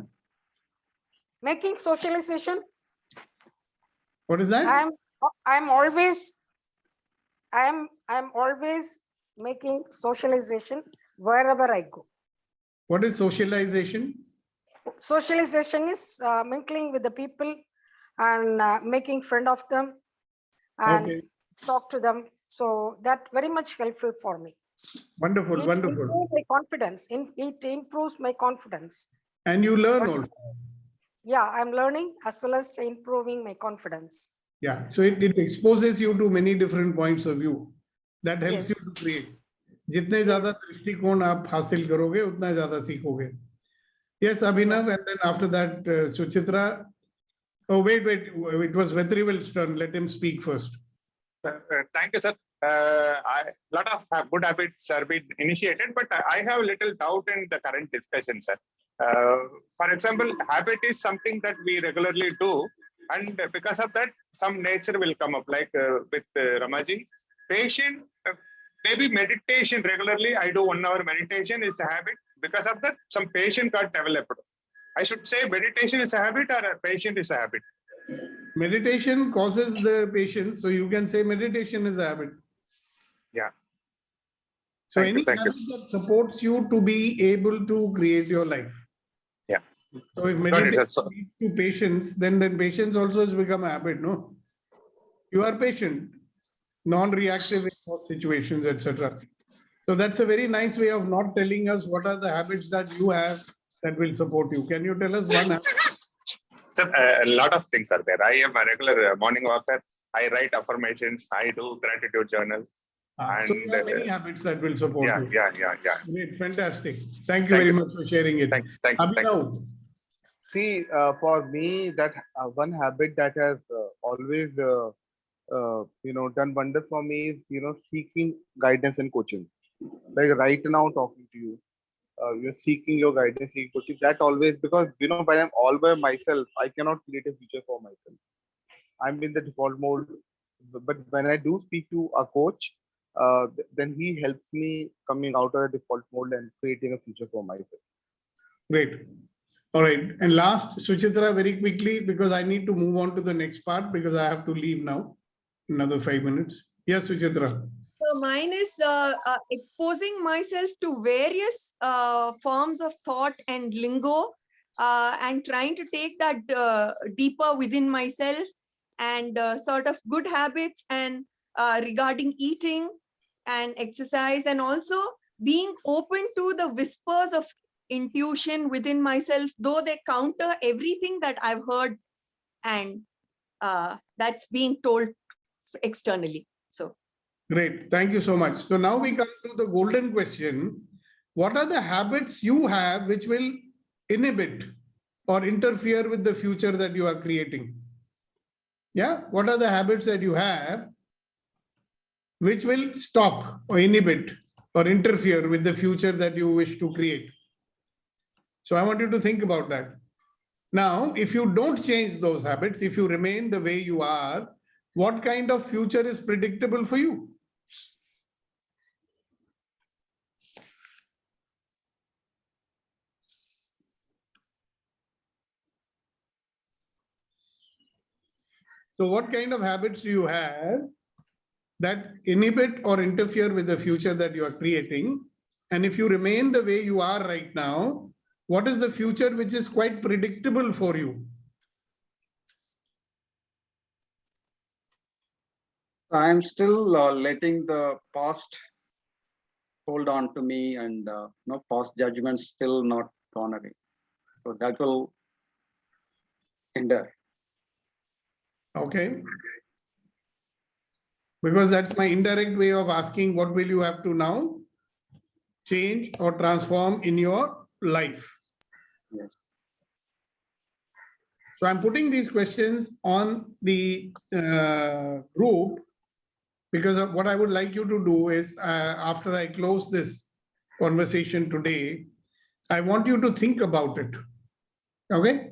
Making socialization. What is that? I'm always making socialization wherever I go. What is socialization? Socialization is mingling with the people and making friend of them and talk to them. So that very much helpful for me. Wonderful, it wonderful. Improves my confidence. It improves my confidence. And you learn also. Yeah, I'm learning as well as improving my confidence. Yeah, so it exposes you to many different points of view. That helps you to create. जितने ज़्यादा दृष्टिकोण आप हासिल करोगे, उतना ज़्यादा सीखोगे. Yes, Abhinav, and then after that, Suchitra. Oh, wait, it was Vetrivel's turn. Let him speak first. Thank you, sir. A lot of good habits are being initiated, but I have a little doubt in the current discussion, sir. For example, habit is something that we regularly do, and because of that, some nature will come up, like with Ramaji. Patient, maybe meditation regularly. I do 1 hour meditation is a habit. Because of that, some patient got developed. I should say meditation is a habit or a patient is a habit. Meditation causes the patience, so you can say meditation is a habit. Yeah. So Thank you, any thank you. habit that supports you to be able to create your life. Yeah. So if Got it, meditation that's all. leads to patience, then patience also has become a habit, no? You are patient, non-reactive in most situations, etc. So that's a very nice way of not telling us what are the habits that you have that will support you. Can you tell us one habit? So, a lot of things are there. I am a regular morning walker. I write affirmations. I do gratitude journal. So you have many habits that will support you. Yeah. Great, fantastic. Thank you very much for sharing it. Thank you. Abhinav. See, for me, that one habit that has always, done wonders for me is, seeking guidance and coaching. Like right now, talking to you, you're seeking your guidance, seeking coaching. That always, because when I'm all by myself, I cannot create a future for myself. I'm in the default mode. But when I do speak to a coach, then he helps me coming out of the default mode and creating a future for myself. Great. All right. And last, Suchitra, very quickly, because I need to move on to the next part because I have to leave now. Another 5 minutes. Yes, Suchitra. So mine is exposing myself to various forms of thought and lingo and trying to take that deeper within myself and sort of good habits and regarding eating and exercise, and also being open to the whispers of intuition within myself, though they counter everything that I've heard and that's being told externally. So great. Thank you so much. So now we come to the golden question. What are the habits you have which will inhibit or interfere with the future that you are creating? Yeah. What are the habits that you have which will stop or inhibit or interfere with the future that you wish to create? So I want you to think about that. Now, if you don't change those habits, if you remain the way you are, what kind of future is predictable for you? So what kind of habits do you have that inhibit or interfere with the future that you are creating? And if you remain the way you are right now, what is the future which is quite predictable for you? I'm still letting the past hold on to me, and past judgments still not gone away. So that will hinder. Okay. Because that's my indirect way of asking, what will you have to now change or transform in your life? Yes. So I'm putting these questions on the group because of what I would like you to do is after I close this conversation today, I want you to think about it. Okay.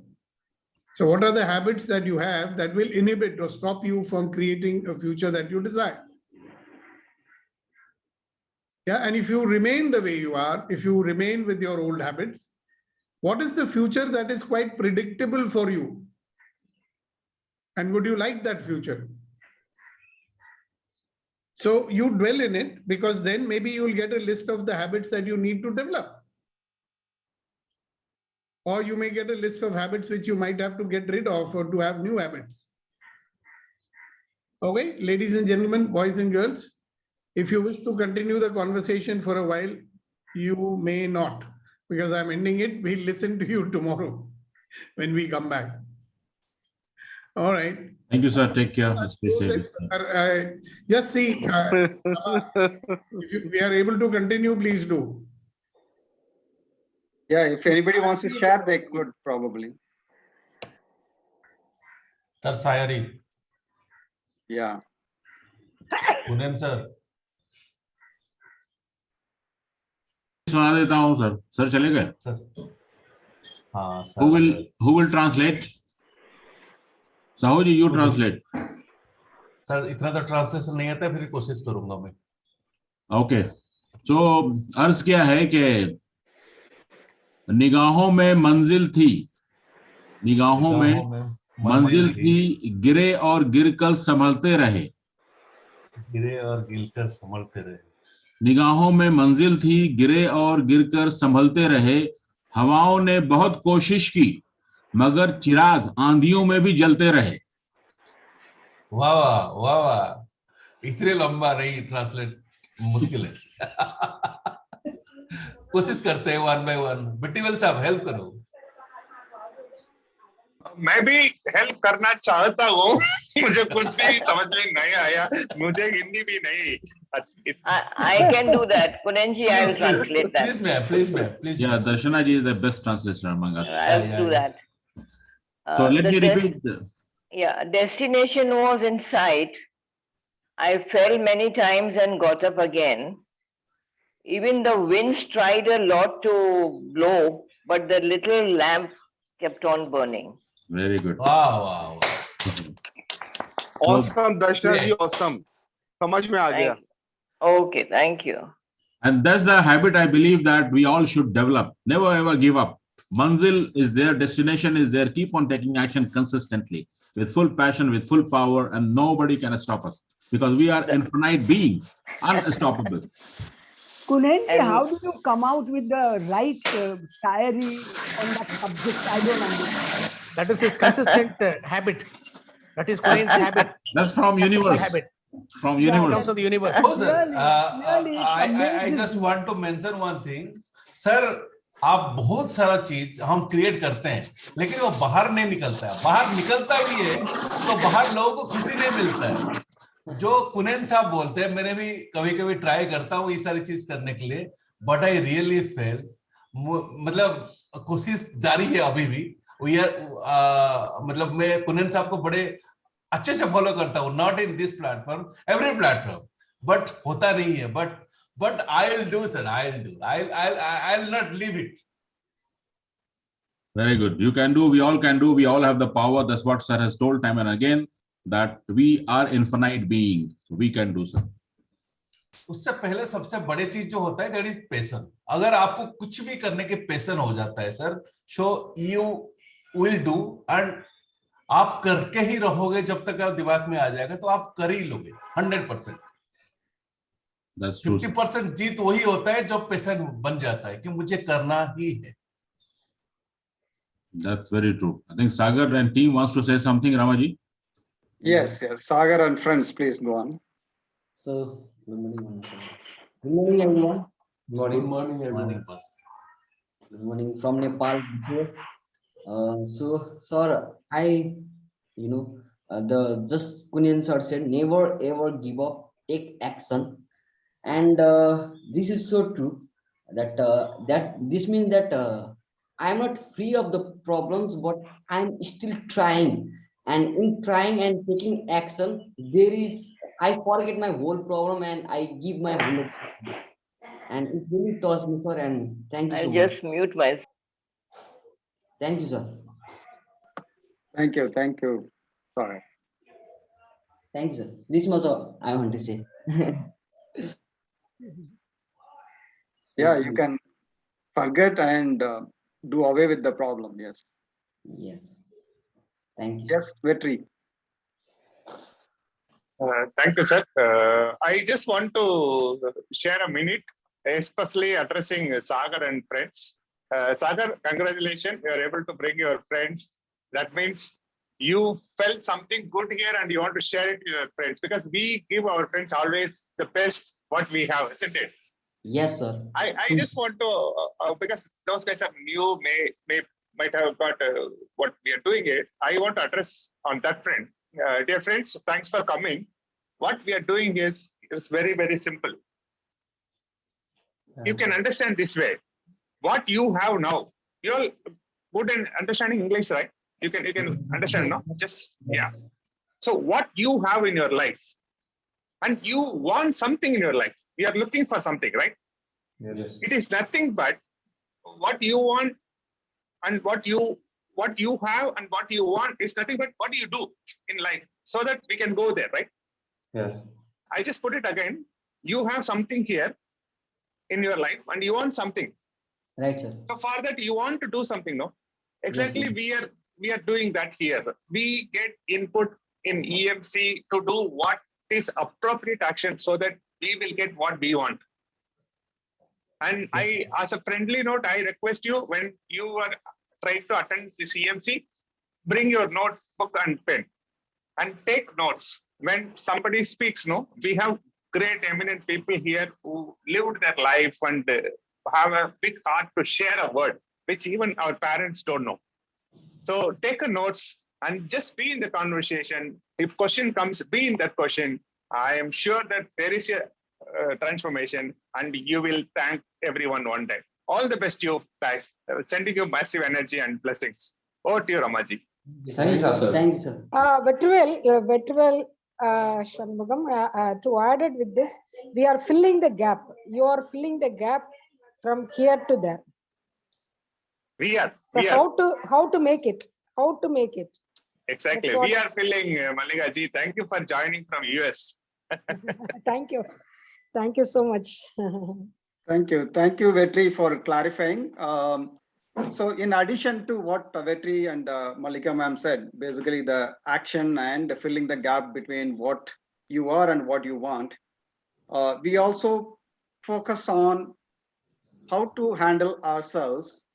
So what are the habits that you have that will inhibit or stop you from creating a future that you desire? Yeah. And if you remain the way you are, if you remain with your old habits, what is the future that is quite predictable for you? And would you like that future? So you dwell in it because then maybe you will get a list of the habits that you need to develop. Or you may get a list of habits which you might have to get rid of or to have new habits. Okay, ladies and gentlemen, boys and girls, if you wish to continue the conversation for a while, you may not, because I'm ending it. We'll listen to you tomorrow when we come back. All right. Thank you, sir. Take care. Stay safe. Just see, if we are able to continue, please do. Yeah, if anybody wants to share, they could probably. Sir, Sayari. Yeah. Punem, sir. सुना देता हूँ sir. Sir चले गए? Sir. हाँ, sir. Who will translate? Sahu ji, you translate. Sir इतना तो translation नहीं आता, फिर कोशिश करूंगा मैं. Okay. So अर्ज क्या है कि निगाहों में मंजिल थी निगाहों में मंजिल थी, गिरे और गिरकर संभलते रहे। गिरे और गिरकर संभलते रहे। निगाहों में मंजिल थी, गिरे और गिरकर संभलते रहे। हवाओं ने बहुत कोशिश की, मगर चिराग आंधियों में भी जलते रहे। वाह वाह वाह वाह, इतने लंबा नहीं ट्रांसलेट, मुश्किल है। कोशिश करते हैं वन बाय वन। बिट्टीवल साहब हेल्प करो। मैं भी हेल्प करना चाहता हूँ। मुझे कुछ भी समझ में नहीं आया, मुझे हिंदी भी नहीं। I can do that. Kunenji, I will translate that. Please, ma'am. Yeah, Darshana ji is the best translator among us. I'll do that. So let me repeat. Yeah, destination was in sight. I fell many times and got up again. Even the winds tried a lot to blow, but the little lamp kept on burning. Very good. Wow. Awesome, Darshana ji, awesome. समझ में आ गया. Okay, thank you. And that's the habit I believe that we all should develop. Never ever give up. Manzil is there, destination is there. Keep on taking action consistently with full passion, with full power, and nobody can stop us because we are infinite being, unstoppable. Kunenji, how do you come out with the right diary on that subject? I don't understand. That is his consistent habit. That is Kunenji's habit. That's from universe. Habit. From universe. Comes from the universe. Oh, sir. I just want to mention one thing. Sir, आप बहुत सारा चीज हम create करते हैं, लेकिन वो बाहर नहीं निकलता है। बाहर निकलता भी है तो बाहर लोगों को खुशी नहीं मिलता है। जो कुनेन साहब बोलते हैं, मैंने भी कभी कभी ट्राई करता हूँ ये सारी चीज करने के लिए, बट आई रियली फेल। मतलब कोशिश जारी है अभी भी। मतलब मैं कुनेन साहब को बड़े अच्छे से फॉलो करता हूँ, not in this platform, every platform, but होता नहीं है। But I'll do, sir. I'll not leave it. Very good. You can do. We all can do. We all have the power. That's what sir has told time and again, that we are infinite being. We can do, sir. उससे पहले सबसे बड़ी चीज जो होता है, that is passion. अगर आपको कुछ भी करने के पैशन हो जाता है sir, so you will do, and आप करके ही रहोगे जब तक आप दिमाग में आ जाएगा, तो आप कर ही लोगे 100%। 50% जीत वही होता है जो पैशन बन जाता है कि मुझे करना ही है। That's very true. I think Sagar and team wants to say something, Ramaji. Yes. Sagar and friends, please go on. So, good morning. Good morning, everyone. Good morning, everyone. Good morning from Nepal. So, sir, just Kunien sir said, never ever give up, take action. And this is so true that this means that I'm not free of the problems, but I'm still trying. And in trying and taking action, I forget my whole problem and I give my 100%. And it really touched me, sir. And thank you so much. I'll just mute myself. Thank you, sir. Thank you. Sorry. Thank you, sir. This much I want to say. Yeah, you can forget and do away with the problem. Yes. Yes. Thank you. Yes, Vetri. Thank you, sir. I just want to share a minute, especially addressing Sagar and friends. Sagar, congratulations. You are able to bring your friends. That means you felt something good here and you want to share it with your friends, because we give our friends always the best what we have, isn't it? Yes, sir. I just want to, because those guys are new, might have got what we are doing it. I want to address on that friend. Dear friends, thanks for coming. What we are doing is very, very simple. You can understand this way. What you have now, you all good in understanding English, right? You can understand, no? Just, yeah. So what you have in your life, and you want something in your life, you are looking for something, right? Yes. It is nothing but what you want and what you have and what you want is nothing but what do you do in life, so that we can go there, right? Yes. I just put it again. You have something here in your life and you want something. Right, sir. So for that you want to do something, no? Exactly. Yes, we are doing that here. We get input in EMC to do what is appropriate action so that we will get what we want. And I, as a friendly note, I request you, when you are trying to attend this EMC, bring your notebook and pen and take notes. When somebody speaks, no, we have great eminent people here who lived their life and have a big heart to share a word, which even our parents don't know. So take a notes and just be in the conversation. If question comes, be in that question. I am sure that there is a transformation and you will thank everyone one day. All the best to you guys. Sending you massive energy and blessings. Over to you, Ramaji. Thank you, sir. Thank you, sir. Vetrivel Shanmugam, to add it with this, we are filling the gap. You are filling the gap from here to there. We are. How to make it? How to make it? Exactly. We are filling, Mallika ji. Thank you for joining from US. Thank you. Thank you so much. Thank you. Thank you, Vetri, for clarifying. So in addition to what Vetri and Mallika ma'am said, basically the action and filling the gap between what you are and what you want, we also focus on how to handle ourselves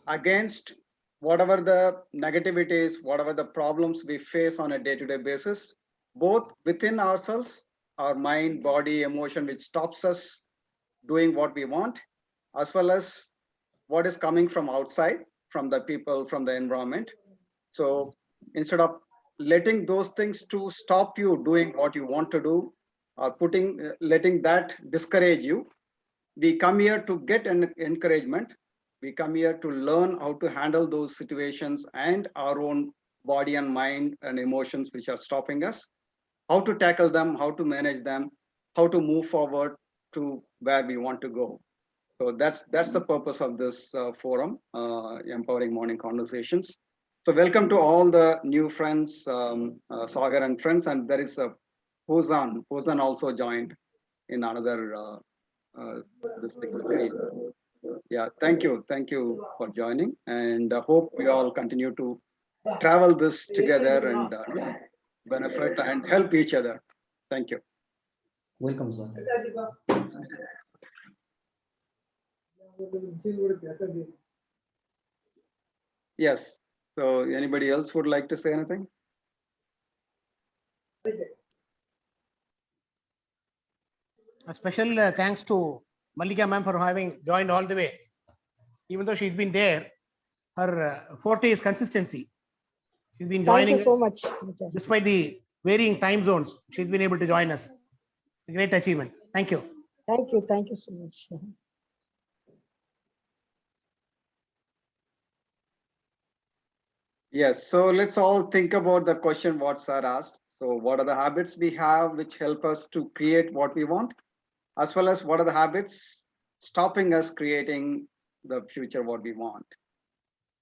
against whatever the negativities, whatever the problems we face on a day-to-day basis, both within ourselves, our mind, body, emotion, which stops us doing what we want, as well as what is coming from outside, from the people, from the environment. So instead of letting those things to stop you doing what you want to do, or letting that discourage you, we come here to get an encouragement. We come here to learn how to handle those situations and our own body and mind and emotions which are stopping us, how to tackle them, how to manage them, how to move forward to where we want to go. So that's the purpose of this forum, Empowering Morning Conversations. So welcome to all the new friends, Sagar and friends, and there is Fuzan. Fuzan also joined in another this screen. Yeah, thank you for joining, and I hope we all continue to travel this together and benefit and help each other. Thank you. Welcome, sir. Yes. So anybody else would like to say anything? A special thanks to Mallika ma'am for having joined all the way. Even though she's been there, her forte is consistency. She's been joining Thank you so us much. despite the varying time zones. She's been able to join us. It's a great achievement. Thank you. Thank you. Thank you so much. Yes, so let's all think about the question what sir asked. So what are the habits we have which help us to create what we want, as well as what are the habits stopping us creating the future what we want?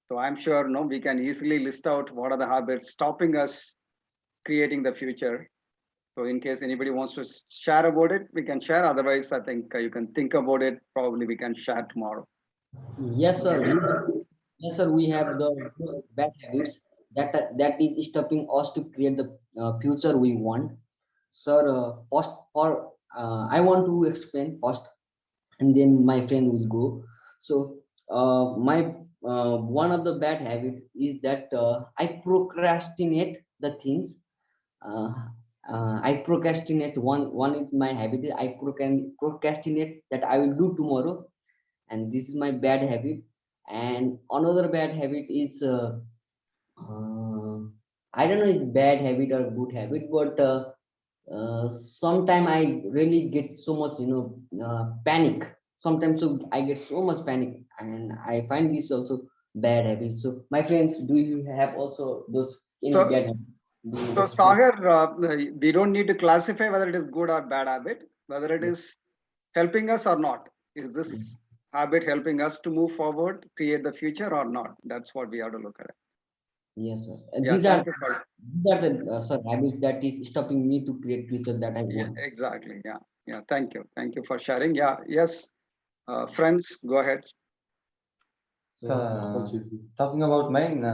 So I'm sure we can easily list out what are the habits stopping us creating the future. So in case anybody wants to share about it, we can share. Otherwise, I think you can think about it. Probably we can share tomorrow. Yes, sir. Yes, sir. We have the bad habits that is stopping us to create the future we want. Sir, first I want to explain first, and then my friend will go. So my one of the bad habits is that I procrastinate the things. I procrastinate. One is my habit. I procrastinate that I will do tomorrow, and this is my bad habit. And another bad habit is I don't know if bad habit or good habit, but sometimes I really get so much panic. Sometimes so I get so much panic, and I find this also bad habit. So my friends, do you have also those bad habits? So Sagar, we don't need to classify whether it is good or bad habit, whether it is helping us or not. Is this habit helping us to move forward, create the future or not? That's what we have to look at. Yes, sir. Yeah, These are the habits that is stopping me to create future that I want. Yeah, exactly. Yeah. Thank you for sharing. Yeah. Yes. Friends, go ahead. So, talking about mine,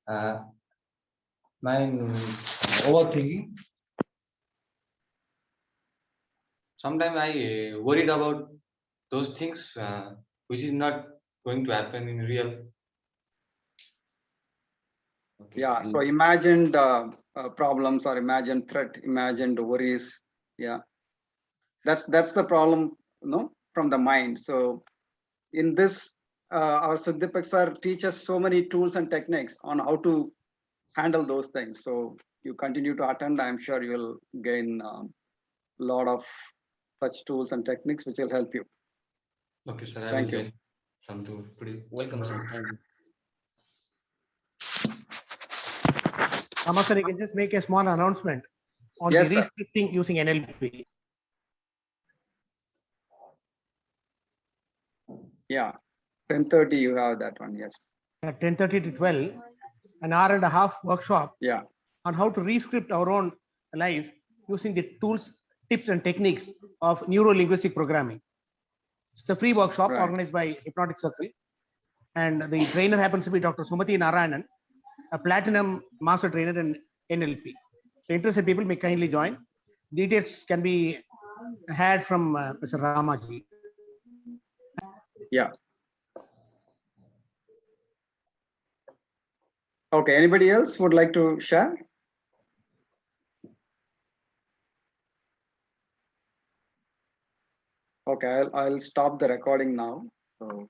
Mine overthinking. Sometimes I worried about those things which is not going to happen in real. Okay. Yeah. So imagined problems or imagined threat, imagined worries. Yeah. That's the problem, from the mind. So in this, our Sukhdeepak sir teaches so many tools and techniques on how to handle those things. So you continue to attend, I'm sure you will gain a lot of such tools and techniques which will help you. Okay, sir. Thank you. Welcome, sir. Thank you. Rama sir, you can just make a small announcement on Yes, the sir. rescripting using NLP. Yeah. 10:30 you have that one. Yes. At 10:30 to 12, an hour and a half workshop Yeah. on how to rescript our own life using the tools, tips, and techniques of neuro-linguistic programming. It's a free workshop Right. organized by Hypnotic Circle, and the trainer happens to be Dr. Sumati Narayanan, a platinum master trainer in NLP. So interested people may kindly join. Details can be had from Mr. Ramaji. Yeah. Okay. Anybody else would like to share? Okay, I'll stop the recording now. So